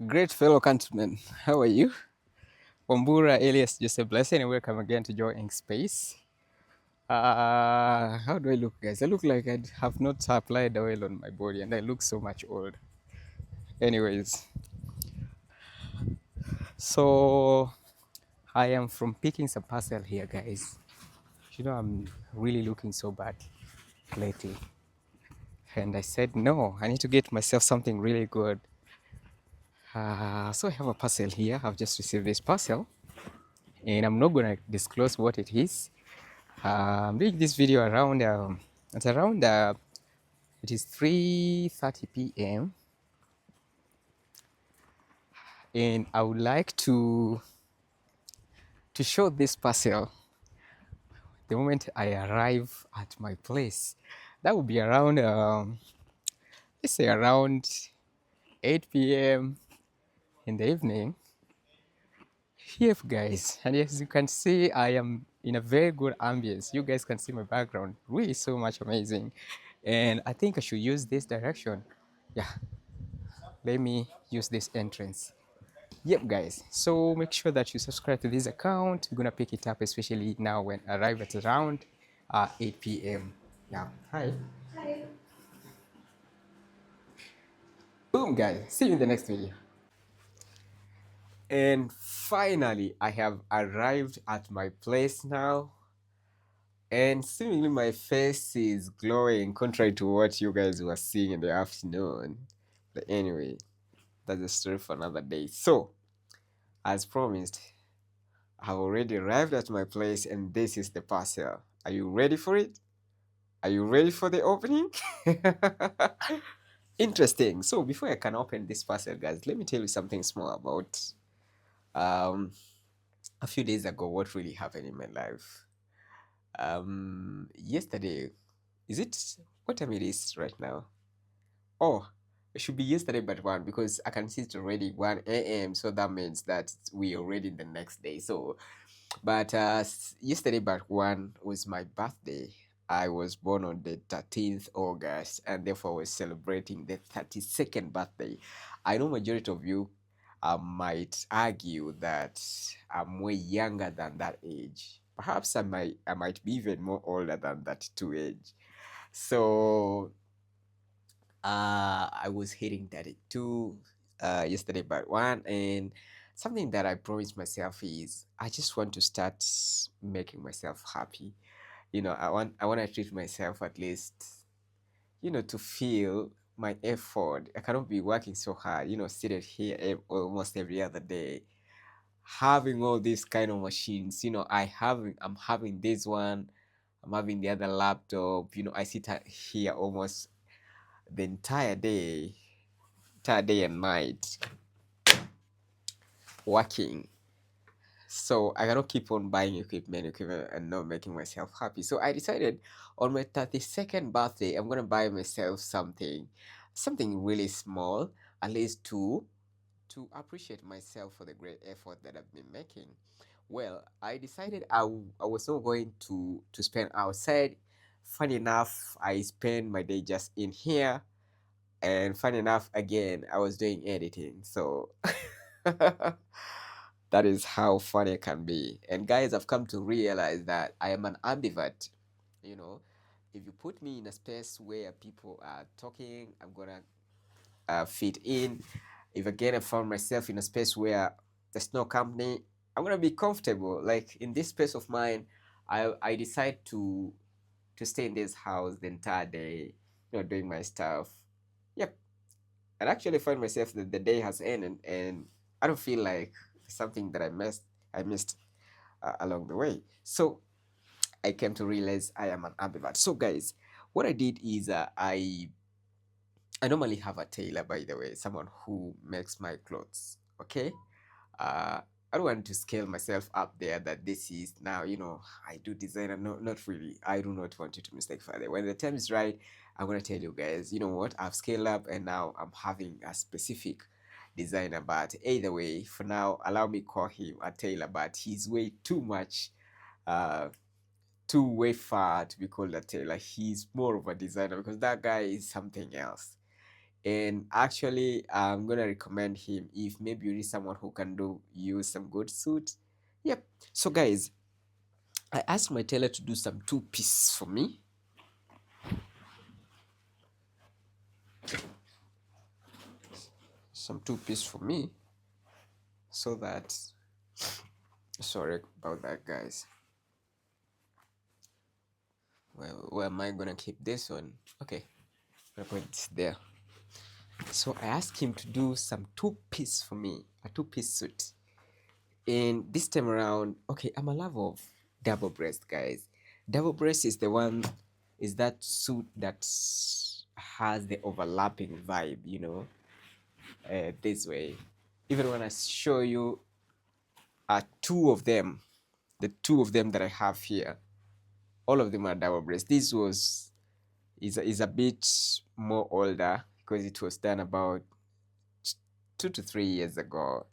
Great fellow countrymen, how are you? Wambura alias Joseph Blessing, and welcome again to Joy Inc. Space. How do I look, guys? I look like I have not applied oil on my body, and I look so much old. Anyways, so I am from picking some parcel here, guys. You know, I'm really looking so bad lately, and I said no. I need to get myself something really good. So I have a parcel here. I've just received this parcel, and I'm not gonna disclose what it is. I'm doing this video around it's around it is 3:30 p.m. and I would like to show this parcel the moment I arrive at my place. That would be around let's say around 8 p.m. in the evening. Here, guys, and as you can see, I am in a very good ambience. You guys can see my background, really so much amazing, and I think I should use this direction. Yeah, let me use this entrance. Yep, guys, so make sure that you subscribe to this account. We're gonna pick it up, especially now when I arrive at around 8 p.m. Yeah, hi. Boom, guys, see you in the next video. And finally, I have arrived at my place now, and seemingly my face is glowing, contrary to what you guys were seeing in the afternoon. But anyway, that's a story for another day. So, as promised, I have already arrived at my place, and this is the parcel. Are you ready for it? Are you ready for the opening? Interesting. So before I can open this parcel, guys, let me tell you something small about um, a few days ago what really happened in my life. Yesterday, is it what time it is right now? Oh, it should be yesterday but one, because I can see it's already 1 a.m. So that means that we already the next day. So but yesterday, but one was my birthday. I was born on the 13th August, and therefore was celebrating the 32nd birthday. I know majority of you might argue that I'm way younger than that age. Perhaps I might be even more older than that two age. So I was hitting 32 yesterday but one, and something that I promised myself is I just want to start making myself happy. I want to treat myself at least, to feel my effort. I cannot be working so hard, seated here almost every other day, having all these kind of machines. I'm having this one, I'm having the other laptop. I sit here almost the entire day and night working. So I cannot keep on buying equipment and not making myself happy. So I decided on my 32nd birthday, I'm gonna buy myself something really small, at least to appreciate myself for the great effort that I've been making. Well, I decided I was not going to spend outside. Funny enough, I spend my day just in here, and funny enough, again, I was doing editing. So that is how funny it can be. And guys, I've come to realize that I am an ambivert. You know, if you put me in a space where people are talking, I'm gonna fit in. If again I found myself in a space where there's no company, I'm gonna be comfortable. Like in this space of mine, I decide to stay in this house the entire day, doing my stuff. Yep. And actually find myself that the day has ended, and I don't feel like something that I missed along the way. So I came to realize I am an ambivert. So guys, what I did is I normally have a tailor, by the way, someone who makes my clothes. Okay. I don't want to scale myself up there that this is now, I do designer. No, not really. I do not want you to mistake further. When the time is right, I'm going to tell you guys, you know what, I've scaled up and now I'm having a specific designer. But either way, for now, allow me call him a tailor, but he's way too much, uh, too way far to be called a tailor. He's more of a designer because that guy is something else. And actually, I'm gonna recommend him if maybe you need someone who can do use some good suit. Yep. So guys, I asked my tailor to do some two-piece for me. Some two-piece for me, so that, sorry about that, guys. Well, where am I gonna keep this one? Okay, I'm gonna put it there. So I asked him to do some two-piece for me, a two-piece suit. And this time around, okay, I'm a lover of double breast, guys. Double breast is the one, is that suit that has the overlapping vibe, this way. Even when I show you two of them, the two of them that I have here, all of them are double breast. This is a bit more older because it was done about 2 to 3 years ago.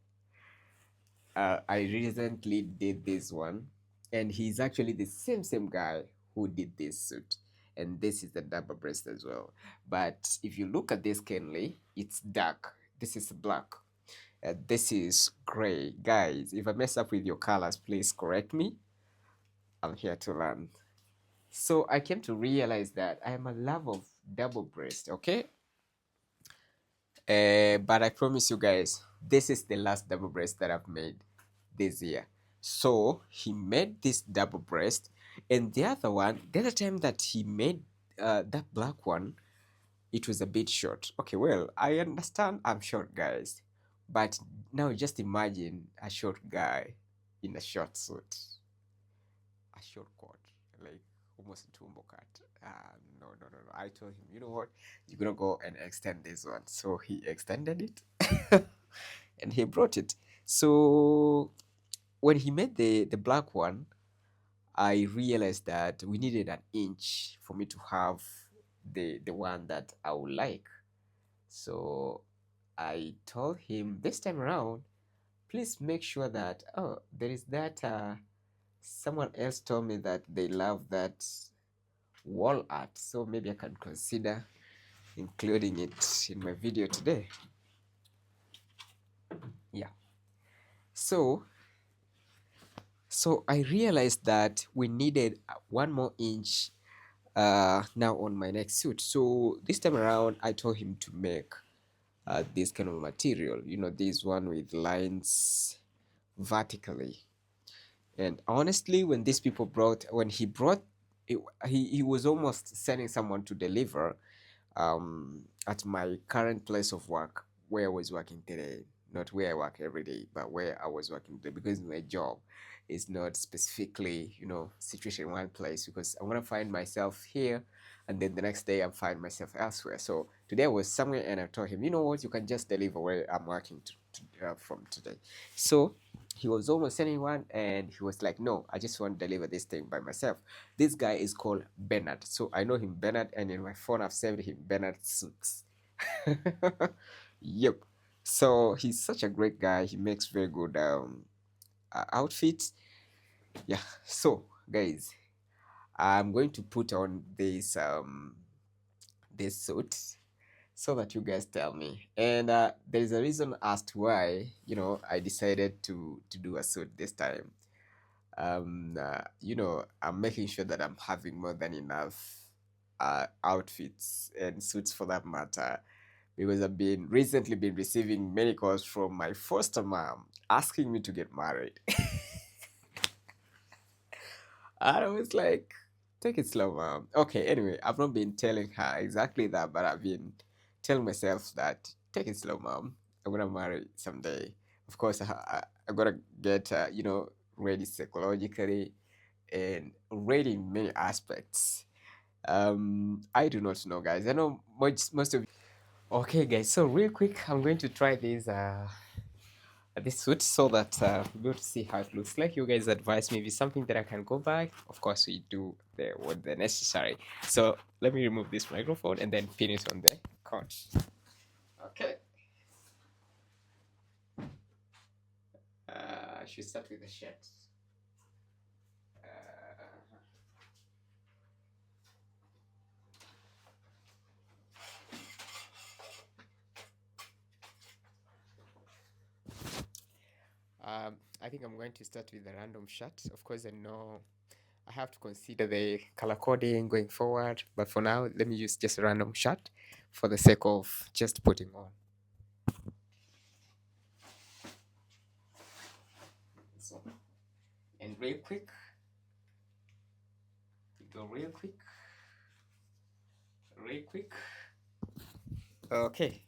I recently did this one, and he's actually the same guy who did this suit. And this is the double breast as well. But if you look at this Kenley, it's dark. This is black. This is gray. Guys, if I mess up with your colors, please correct me. I'm here to learn. So I came to realize that I am a lover of double breast, okay? But I promise you guys, this is the last double breast that I've made this year. So he made this double breast, and the other one, the other time that he made that black one, it was a bit short. Okay, well, I understand I'm short, guys, but now just imagine a short guy in a short suit, a short coat, like almost a tumbo cut. No. I told him, you know what, you're gonna go and extend this one. So he extended it, and he brought it. So when he made the black one, I realized that we needed an inch for me to have the one that I would like. So I told him this time around, please make sure that, oh, there is that someone else told me that they love that wall art, so maybe I can consider including it in my video today. Yeah. So I realized that we needed one more inch now on my next suit. So this time around, I told him to make this kind of material, this one with lines vertically. And honestly, when these people when he brought it, he was almost sending someone to deliver at my current place of work where I was working today. Not where I work every day, but where I was working today, because my job is not specifically, situated in one place, because I want to find myself here, and then the next day I find myself elsewhere. So today I was somewhere, and I told him, you know what, you can just deliver where I'm working from today. So he was almost sending one, and he was like, no, I just want to deliver this thing by myself. This guy is called Bernard. So I know him, Bernard, and in my phone I've saved him Bernard Suits. Yep. So he's such a great guy. He makes very good outfits. Yeah. So guys, I'm going to put on this suit so that you guys tell me. And there's a reason as to why I decided to do a suit this time. I'm making sure that I'm having more than enough outfits and suits for that matter, because I've been recently been receiving many calls from my foster mom asking me to get married. And I was like, take it slow, mom. Okay, anyway, I've not been telling her exactly that, but I've been telling myself that take it slow, mom. I'm gonna marry someday. Of course, I gotta get ready psychologically and ready in many aspects. I do not know, guys. I know most of. Okay, guys. So real quick, I'm going to try this suit so that we'll see how it looks like. You guys advise me if it's something that I can go by. Of course, we do what the necessary. So let me remove this microphone and then pin it on the couch. Okay. I should start with the shirt. I think I'm going to start with a random shot. Of course, I know I have to consider the color coding going forward, but for now, let me use just a random shot for the sake of just putting on. So, and real quick, we go real quick, real quick. Okay,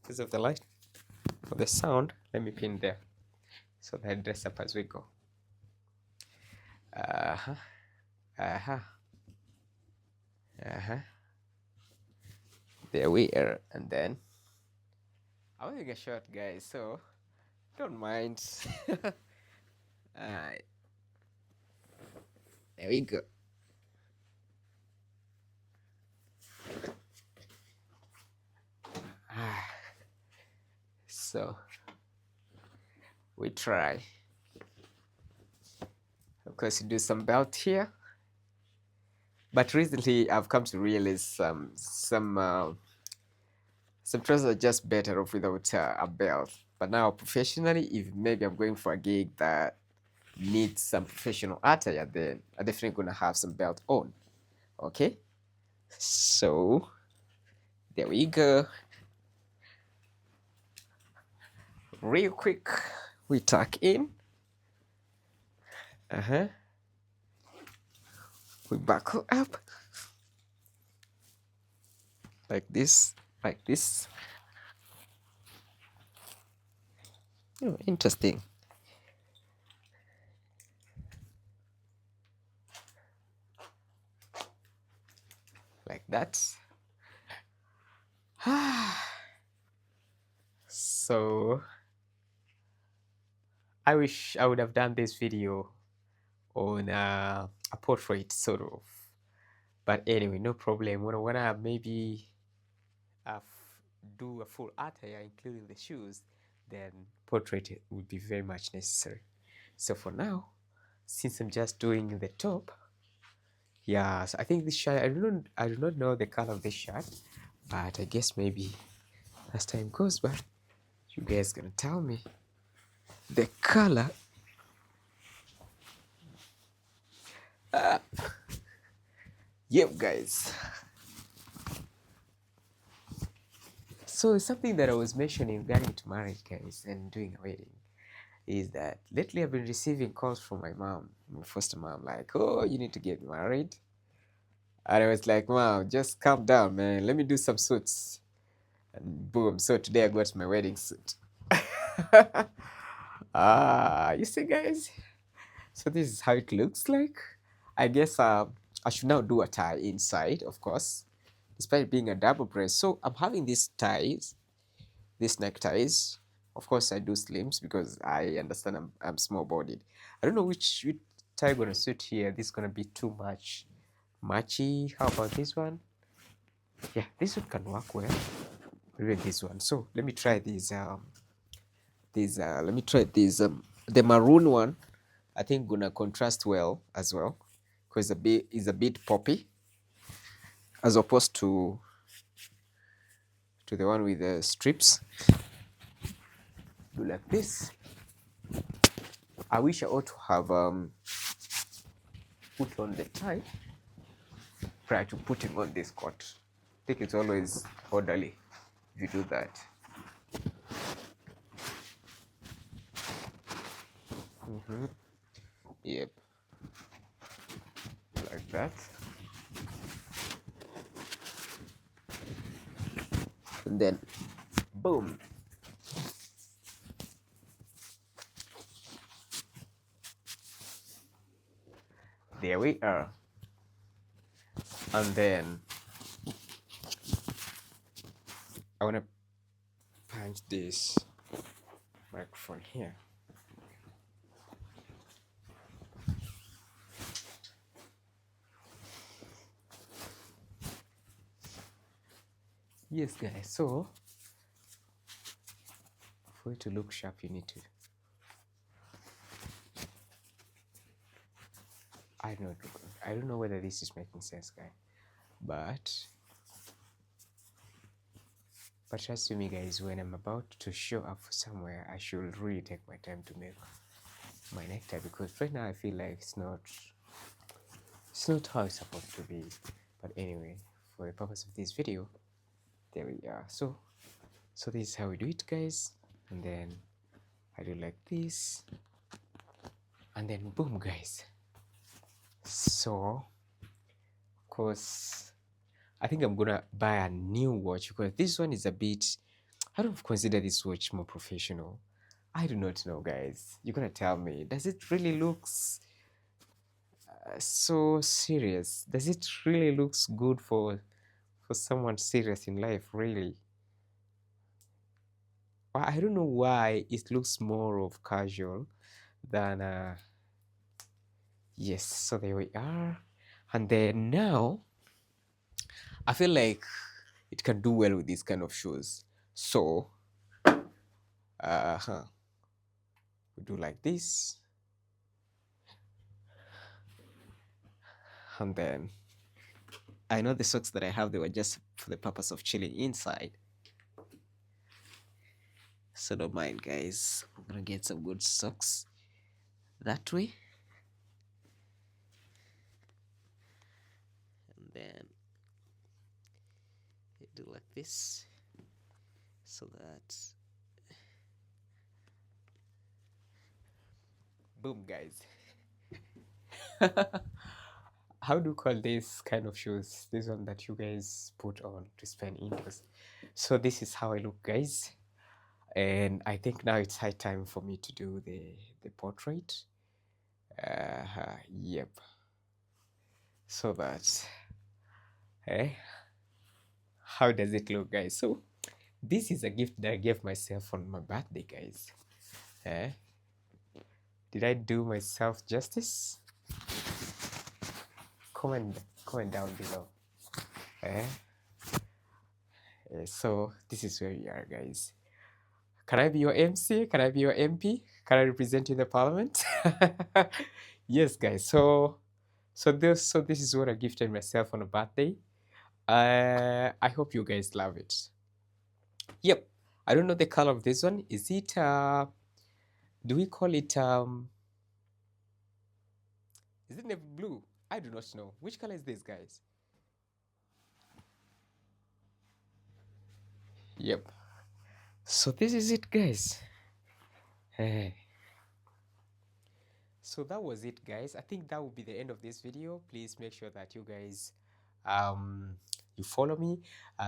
because of the light, for the sound, let me pin there so that I dress up as we go. Uh-huh. Uh-huh. Uh-huh. There we are. And then I'll take a shot, guys, so don't mind. Alright. There we go. So we try. Of course, you do some belt here. But recently, I've come to realize some trousers are just better off without a belt. But now, professionally, if maybe I'm going for a gig that needs some professional attire, then I'm definitely gonna have some belt on. Okay, so there we go. Real quick, we tuck in. We buckle up like this, like this. Oh, interesting. Like that. So I wish I would have done this video on a portrait sort of, but anyway, no problem. When I wanna maybe do a full attire including the shoes, then portrait would be very much necessary. So for now, since I'm just doing the top, yeah, so I think this shirt, I do not know the color of this shirt, but I guess maybe as time goes by, you guys gonna tell me the color. Yep, guys. So something that I was mentioning regarding to marriage, guys, and doing a wedding, is that lately I've been receiving calls from my mom, my foster mom, like, oh, you need to get married. And I was like, Mom, just calm down, man. Let me do some suits. And boom. So today I got my wedding suit. You see, guys? So this is how it looks like. I guess I should now do a tie inside, of course, despite being a double breast. So I'm having these ties, these neckties. Of course, I do slims because I understand I'm small bodied. I don't know which tie gonna suit here. This is gonna be too much matchy. How about this one? Yeah, this one can work well. Even this one. So let me try these. Let me try these. The maroon one, I think gonna contrast well as well, because is a bit poppy, as opposed to the one with the strips. Do like this. I wish I ought to have put on the tie prior to putting on this coat. I think it's always orderly if you do that. Yep, like that. And then boom. There we are. And then I want to punch this microphone here. Yes, guys, so for it to look sharp, you need to, I don't know whether this is making sense, guys, but But trust me guys, when I'm about to show up for somewhere, I should really take my time to make my necktie, because right now I feel like it's not how it's supposed to be. But anyway, for the purpose of this video, there we are. So this is how we do it guys, and then I do like this, and then boom guys. So of course I think I'm gonna buy a new watch, because this one is a bit, I don't consider this watch more professional. I do not know guys, you're gonna tell me, does it really looks so serious? Does it really looks good for someone serious in life, really? I don't know why it looks more of casual than yes. So there we are, and then now I feel like it can do well with these kind of shoes. So we do like this, and then I know the socks that I have, they were just for the purpose of chilling inside, so don't mind guys. I'm gonna get some good socks that way, and then you do like this, so that boom guys. How do you call this kind of shoes, this one that you guys put on to spend indoors? So this is how I look guys, and I think now it's high time for me to do the portrait. Yep. So that's how does it look guys? So this is a gift that I gave myself on my birthday guys. Did I do myself justice? Comment down below. So this is where we are guys. Can I be your MC? Can I be your MP? Can I represent you in the parliament? Yes guys, so this is what I gifted myself on a birthday. I hope you guys love it. Yep. I don't know the color of this one. Is it do we call it is it navy blue? I do not know. Which color is this guys? Yep. So this is it guys. So that was it guys. I think that will be the end of this video. Please make sure that you guys you follow me,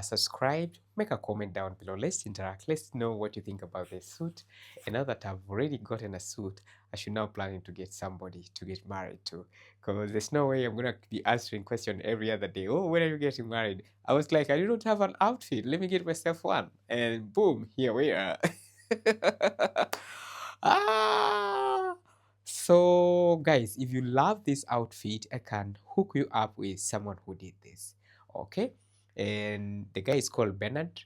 subscribe, make a comment down below. Let's interact. Let's know what you think about this suit. And now that I've already gotten a suit, I should now planning to get somebody to get married to, because there's no way I'm gonna be answering question every other day. Oh, when are you getting married? I was like, I don't have an outfit, let me get myself one, and boom, here we are. Ah, so guys, if you love this outfit, I can hook you up with someone who did this. Okay, and the guy is called Bernard,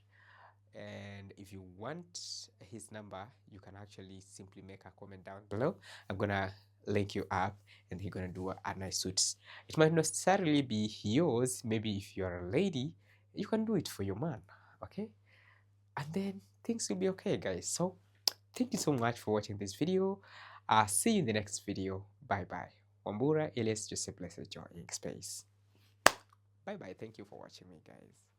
and if you want his number, you can actually simply make a comment down below. I'm gonna link you up, and he's gonna do a nice suits. It might not necessarily be yours. Maybe if you're a lady, you can do it for your man. Okay, and then things will be okay guys. So thank you so much for watching this video. See you in the next video. Bye bye. Wambura alias Joseph Blessed Joy Ink Space. Bye bye. Thank you for watching me guys.